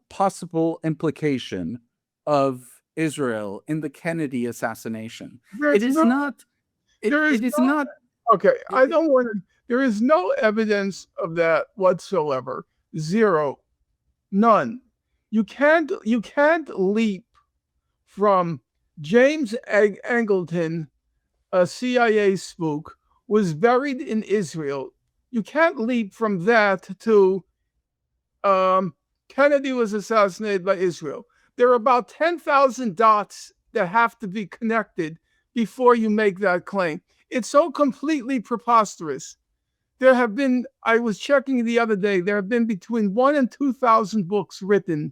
possible implication of Israel in the Kennedy assassination. It is not. It is not. Okay, I don't want to. There is no evidence of that whatsoever. Zero, none. You can't leap from James Angleton, a CIA spook, was buried in Israel. You can't leap from that to Kennedy was assassinated by Israel. There are about 10,000 dots that have to be connected before you make that claim. It's so completely preposterous. There have been, I was checking the other day, there have been between 1,000 and 2,000 books written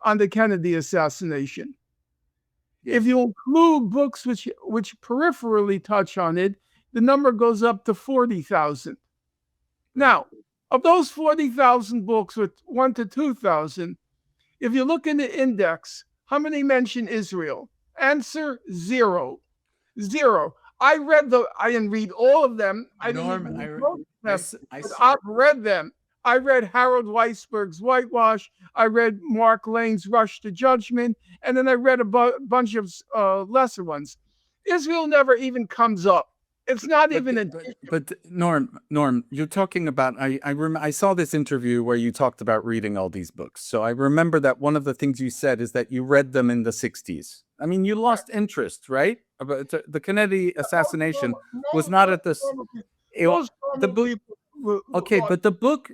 on the Kennedy assassination. Yes. If you include books which peripherally touch on it, the number goes up to 40,000. Now, of those 40,000 books with 1,000 to 2,000, if you look in the index, how many mention Israel? Answer: zero. Zero. I didn't read all of them. I've read them. I read Harold Weisberg's Whitewash. I read Mark Lane's Rush to Judgment. And then I read a bunch of lesser ones. Israel never even comes up. It's not even But Norm, you're talking about. I saw this interview where you talked about reading all these books. So I remember that one of the things you said is that you read them in the 60s. I mean, you lost interest, right? About the Kennedy assassination was not at this. The book. Okay, but the book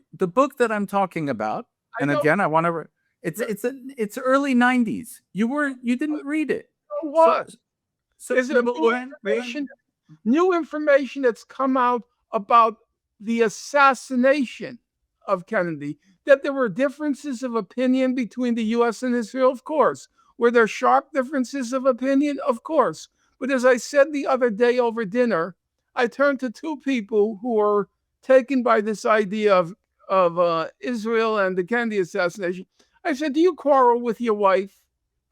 that I'm talking about, and again, I want to. It's early 90s. You didn't read it. What? So is it new information that's come out about the assassination of Kennedy, that there were differences of opinion between the U.S. and Israel? Of course. Were there sharp differences of opinion? Of course. But as I said the other day over dinner, I turned to two people who were taken by this idea of Israel and the Kennedy assassination. I said, do you quarrel with your wife?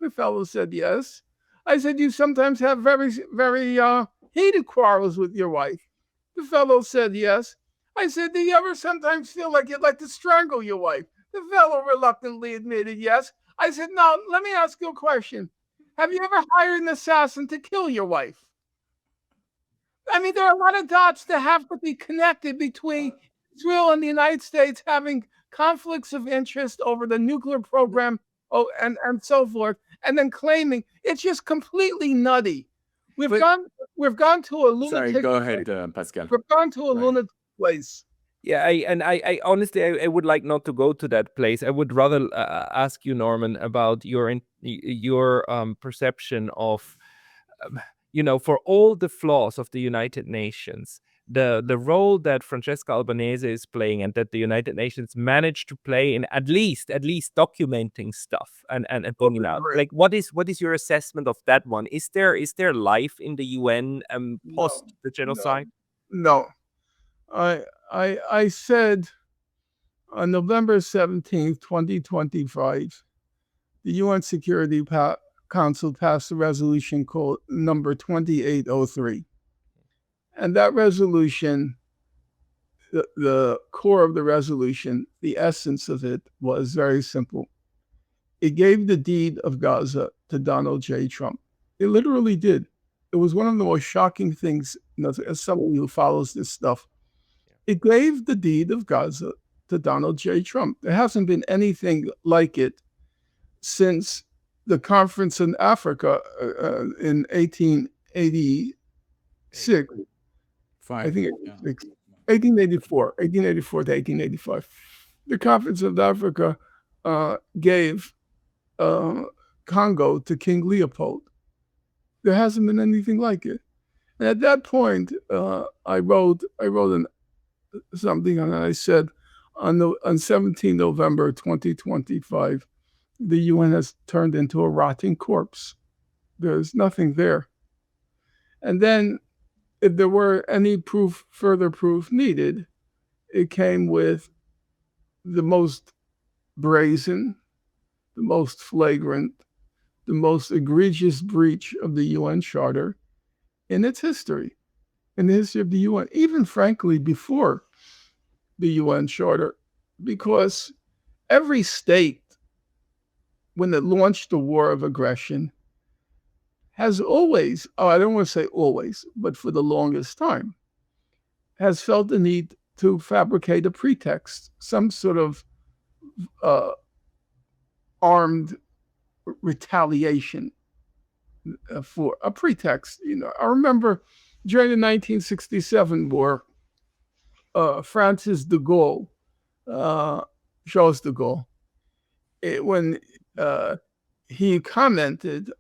The fellow said yes. I said, you sometimes have very, very heated quarrels with your wife. The fellow said yes. I said, do you ever sometimes feel like you'd like to strangle your wife? The fellow reluctantly admitted yes. I said, now, let me ask you a question. Have you ever hired an assassin to kill your wife? I mean, there are a lot of dots that have to be connected between Israel and the United States having conflicts of interest over the nuclear program and so forth, and then claiming it's just completely nutty. We've gone to a lunatic. Sorry, go ahead, Pascal. We've gone to a lunatic place. Yeah, I honestly, I would like not to go to that place. I would rather ask you, Norman, about your perception of, for all the flaws of the United Nations, the role that Francesca Albanese is playing and that the United Nations managed to play in at least documenting stuff and pointing out. Like, what is your assessment of that one? Is there life in the UN post the genocide? No. I said on November 17th, 2025, the UN Security Council passed a resolution called number 2803. And that resolution, the core of the resolution, the essence of it was very simple. It gave the deed of Gaza to Donald J. Trump. It literally did. It was one of the most shocking things, as someone who follows this stuff. It gave the deed of Gaza to Donald J. Trump. There hasn't been anything like it since the conference in Africa in 1886. I think 1884 to 1885. The conference of Africa gave Congo to King Leopold. There hasn't been anything like it. And at that point, I wrote something, and I said, on 17 November 2025, the UN has turned into a rotting corpse. There's nothing there. And then, if there were any further proof needed, it came with the most brazen, the most flagrant, the most egregious breach of the UN Charter in its history, in the history of the UN, even frankly before the UN Charter, because every state, when it launched the war of aggression, has always, I don't want to say always, but for the longest time, has felt the need to fabricate a pretext, some sort of armed retaliation for a pretext. I remember during the 1967 war, Francis de Gaulle, Charles de Gaulle, when he commented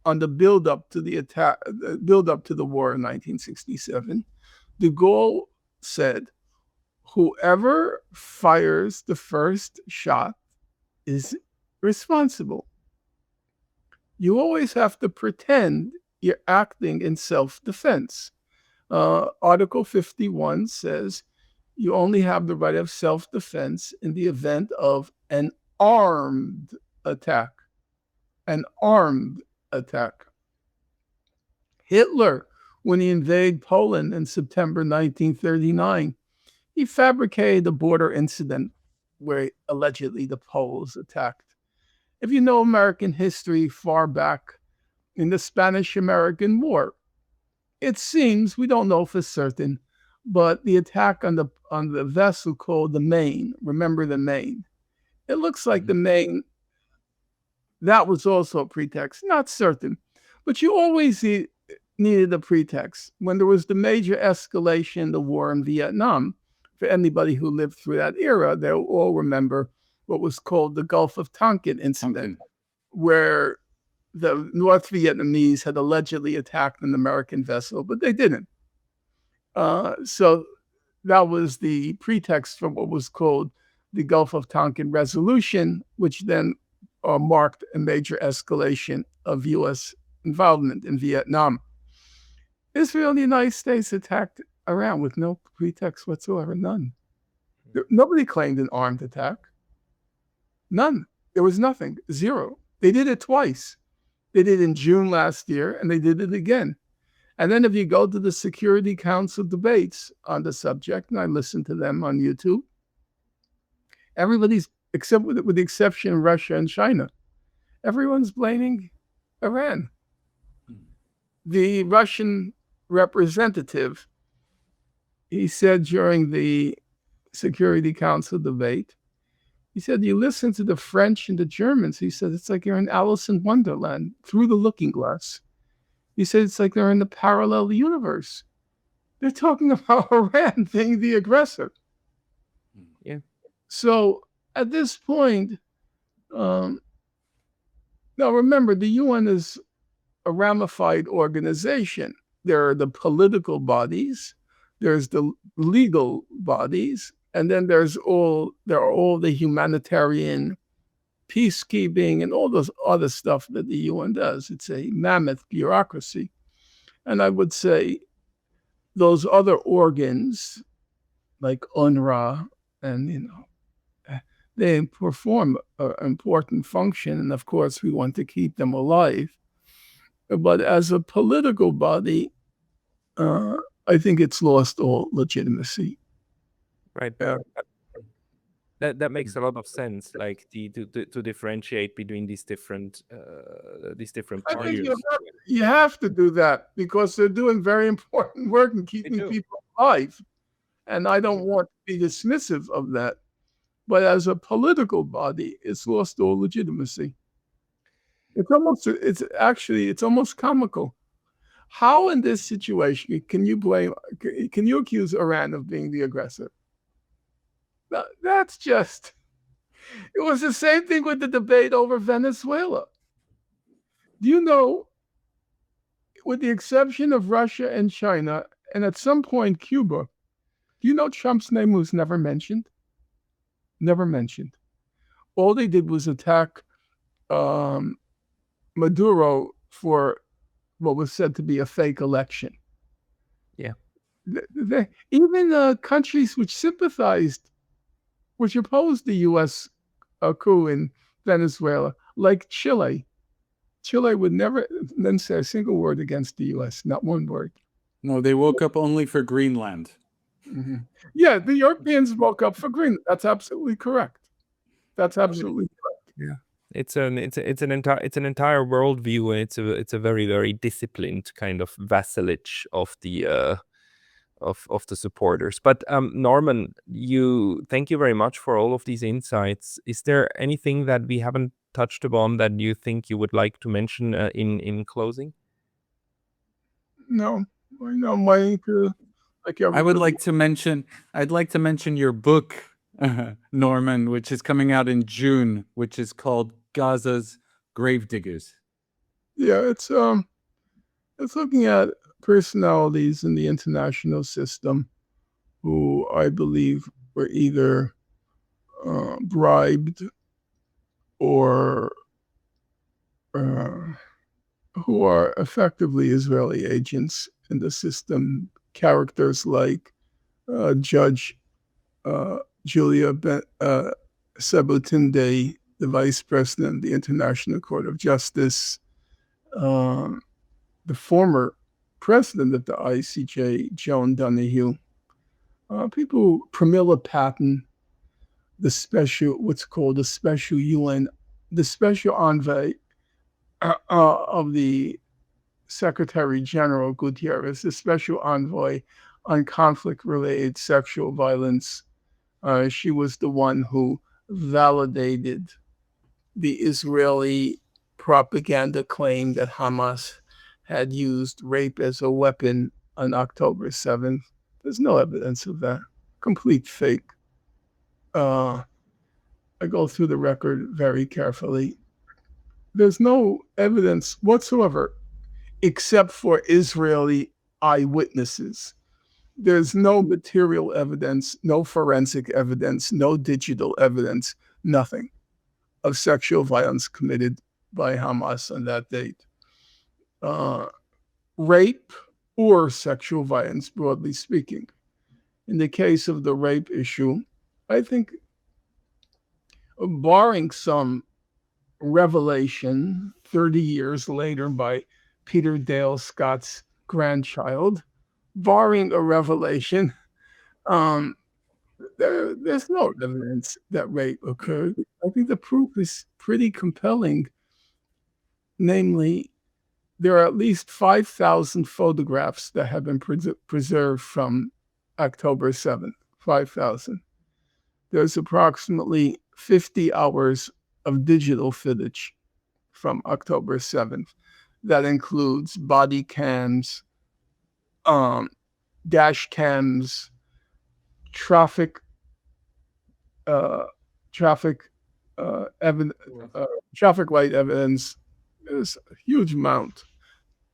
on the build-up to the war in 1967, de Gaulle said, "Whoever fires the first shot is responsible. You always have to pretend you're acting in self-defense." Article 51 says you only have the right of self-defense in the event of an armed attack. An armed attack. Hitler, when he invaded Poland in September 1939, he fabricated a border incident where allegedly the Poles attacked. If you know American history far back in the Spanish-American War, it seems, we don't know for certain, but the attack on the vessel called the Maine, remember the Maine? It looks like the Maine, that was also a pretext, not certain, but you always needed a pretext. When there was the major escalation in the war in Vietnam, for anybody who lived through that era, they'll all remember what was called the Gulf of Tonkin incident, where the North Vietnamese had allegedly attacked an American vessel, but they didn't. So that was the pretext for what was called the Gulf of Tonkin Resolution, which then marked a major escalation of U.S. involvement in Vietnam. Israel and the United States attacked Iran with no pretext whatsoever, none. Nobody claimed an armed attack. None. There was nothing, zero. They did it twice. They did it in June last year, and they did it again. And then if you go to the Security Council debates on the subject, and I listen to them on YouTube, everybody's, except with the exception of Russia and China, everyone's blaming Iran. The Russian representative, he said during the Security Council debate, he said, you listen to the French and the Germans, he said, it's like you're in Alice in Wonderland, through the looking glass. He said, it's like they're in the parallel universe. They're talking about Iran being the aggressor. Yeah. So at this point, now remember, the UN is a ramified organization. There are the political bodies, there's the legal bodies, and then there are all the humanitarian peacekeeping and all those other stuff that the UN does. It's a mammoth bureaucracy. And I would say those other organs, like UNRWA, and they perform an important function, and of course we want to keep them alive. But as a political body, I think it's lost all legitimacy. Right. That makes a lot of sense. Like to differentiate between these different I parties. think you have to do that because they're doing very important work in keeping people alive, and I don't want to be dismissive of that. But as a political body, it's lost all legitimacy. It's almost comical. How in this situation can you accuse Iran of being the aggressor? That's just It was the same thing with the debate over Venezuela. Do you know, with the exception of Russia and China, and at some point Cuba, do you know Trump's name was never mentioned? Never mentioned. All they did was attack Maduro for what was said to be a fake election. Yeah. Even countries which opposed the U.S. coup in Venezuela, like Chile. Chile would never then say a single word against the U.S., not one word. No, they woke up only for Greenland. Mm-hmm. Yeah, the Europeans woke up for Greenland. That's absolutely correct. That's absolutely correct. Yeah. It's an entire worldview, and it's a very, very disciplined kind of vassalage of the of the supporters. But Norman, thank you very much for all of these insights. Is there anything that we haven't touched upon that you think you would like to mention in closing? No, I know Mike. I'd like to mention your book, Norman, which is coming out in June, which is called Gaza's Gravediggers. Yeah, it's looking at personalities in the international system who I believe were either bribed or who are effectively Israeli agents in the system. Characters like Judge Julia Sebutinde, the vice president of the International Court of Justice, the former president of the ICJ, Joan Donoghue, Pramila Patten, what's called the special UN, the special envoy of the Secretary General Gutierrez, the special envoy on conflict-related sexual violence. She was the one who validated the Israeli propaganda claim that Hamas had used rape as a weapon on October 7th. There's no evidence of that. Complete fake. I go through the record very carefully. There's no evidence whatsoever except for Israeli eyewitnesses. There's no material evidence, no forensic evidence, no digital evidence, nothing of sexual violence committed by Hamas on that date. Rape or sexual violence, broadly speaking. In the case of the rape issue, I think, barring some revelation 30 years later by Peter Dale Scott's grandchild, barring a revelation, there's no evidence that rape occurred. I think the proof is pretty compelling. Namely, there are at least 5,000 photographs that have been preserved from October 7th, 5,000. There's approximately 50 hours of digital footage from October 7th. That includes body cams, dash cams, traffic light evidence. There's a huge amount.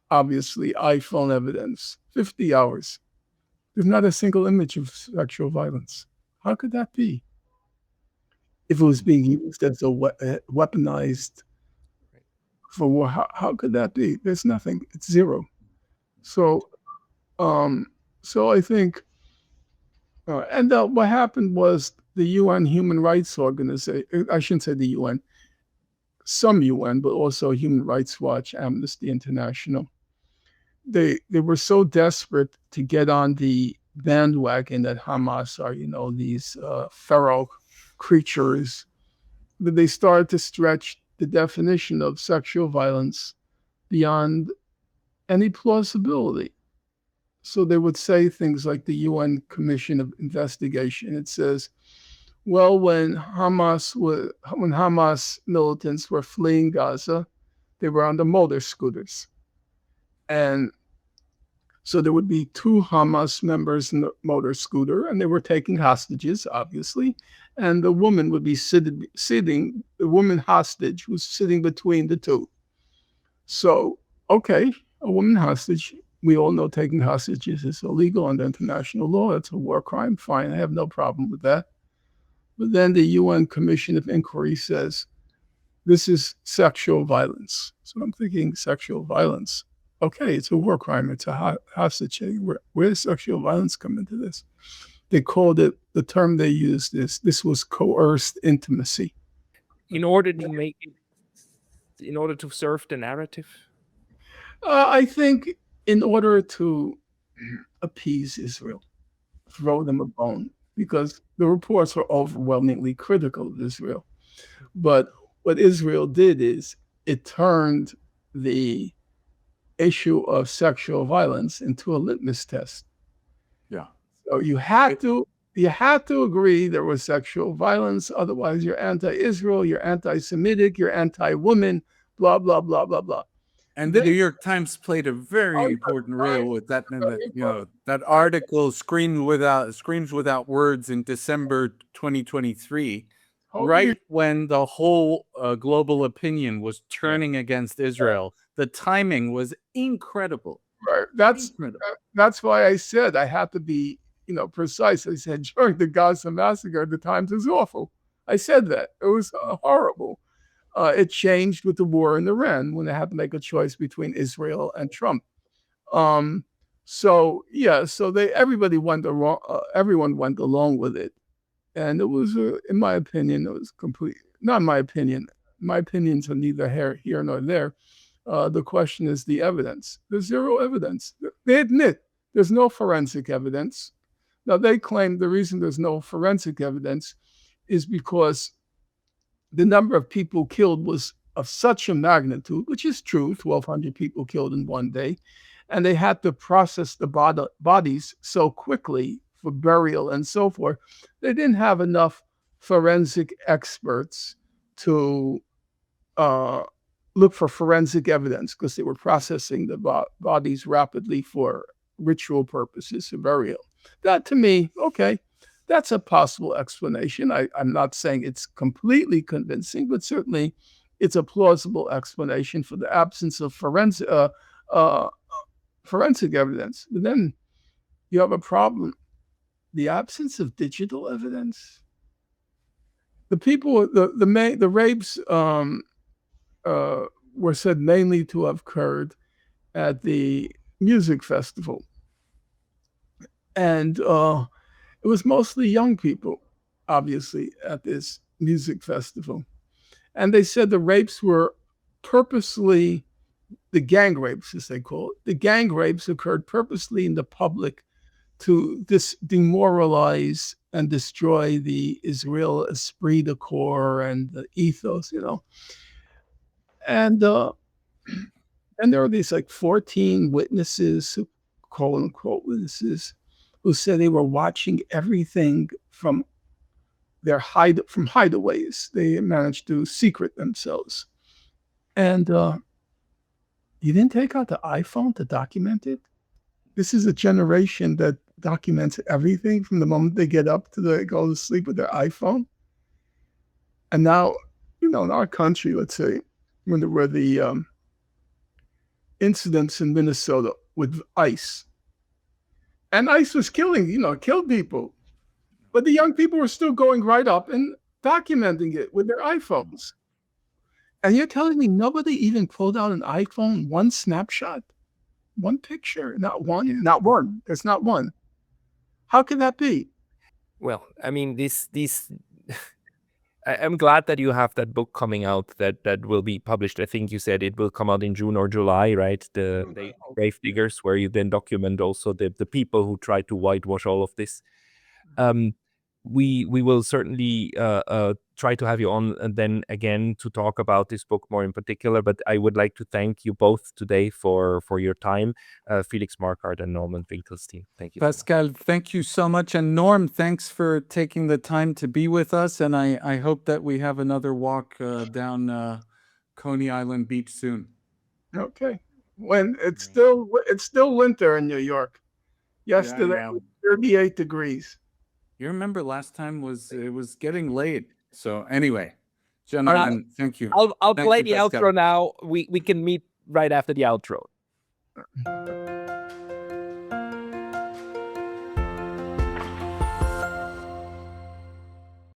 Obviously, iPhone evidence. 50 hours. There's not a single image of sexual violence. How could that be? If it was being used as a weaponized for war, how could that be? There's nothing. It's zero. So I think, and what happened was the UN Human Rights Organization, I shouldn't say the UN, some UN, but also Human Rights Watch, Amnesty International, they were so desperate to get on the bandwagon that Hamas are, these feral creatures, that they started to stretch the definition of sexual violence beyond any plausibility. So they would say things like the UN Commission of Investigation. It says, well, when Hamas militants were fleeing Gaza, they were on the motor scooters. And So there would be 2 Hamas members in the motor scooter, and they were taking hostages, obviously. And the woman would be sitting, the woman hostage was sitting between the two. So, okay, a woman hostage. We all know taking hostages is illegal under international law. It's a war crime. Fine, I have no problem with that. But then the UN Commission of Inquiry says this is sexual violence. So I'm thinking sexual violence. Okay, it's a war crime. It's a hostage. Where does sexual violence come into this? They called it, the term they used is this was coerced intimacy. In order to make it, in order to serve the narrative? I think in order to appease Israel, throw them a bone, because the reports were overwhelmingly critical of Israel. But what Israel did is it turned the issue of sexual violence into a litmus test. Yeah. So you had to agree there was sexual violence, otherwise you're anti-Israel, you're anti-Semitic, you're anti-woman, blah blah blah blah blah. And the New York Times played a very important role with that. That article screams without words in December 2023, right when the whole global opinion was turning against Israel. The timing was incredible. Right. That's why I said I had to be, precise. I said during the Gaza massacre, the Times was awful. I said that. It was horrible. It changed with the war in Iran when they had to make a choice between Israel and Trump. So everybody everyone went along with it, and it was, in my opinion, it was complete. Not my opinion. My opinions are neither here nor there. The question is the evidence. There's zero evidence. They admit there's no forensic evidence. Now they claim the reason there's no forensic evidence is because the number of people killed was of such a magnitude, which is true, 1,200 people killed in one day, and they had to process the bodies so quickly for burial and so forth. They didn't have enough forensic experts to look for forensic evidence because they were processing the bodies rapidly for ritual purposes of burial. That, to me, okay, that's a possible explanation. I'm not saying it's completely convincing, but certainly it's a plausible explanation for the absence of forensic evidence. But then you have a problem. The absence of digital evidence. The people, the rapes were said mainly to have occurred at the music festival. And it was mostly young people, obviously, at this music festival. And they said the rapes were purposely, the gang rapes, as they call it, the gang rapes occurred purposely in the public to demoralize and destroy the Israel esprit de corps and the ethos, And there were these 14 witnesses, quote unquote witnesses, who said they were watching everything from their hideaways. They managed to secret themselves. And you didn't take out the iPhone to document it? This is a generation that documents everything from the moment they get up to they go to sleep with their iPhone. And now, in our country, let's say, when there were the incidents in Minnesota with ICE, and ICE was killed people, but the young people were still going right up and documenting it with their iPhones. And you're telling me nobody even pulled out an iPhone, one snapshot, one picture, not one. There's not one. How could that be? Well, I mean, I'm glad that you have that book coming out that will be published. I think you said it will come out in June or July, right? The Gravediggers, where you then document also the people who try to whitewash all of this. We will certainly try to have you on and then again to talk about this book more in particular. But I would like to thank you both today for your time, Felix Marquardt and Norman Finkelstein. Thank you, Pascal. Thank you so much, and Norm, thanks for taking the time to be with us. And I hope that we have another walk down Coney Island Beach soon. Okay. when it's still winter in New York. Yesterday yeah. was 38 degrees. You remember last time it was getting late. So anyway, gentlemen, thank you. I'll Thank play you, the Pascal. outro now. We can meet right after the outro.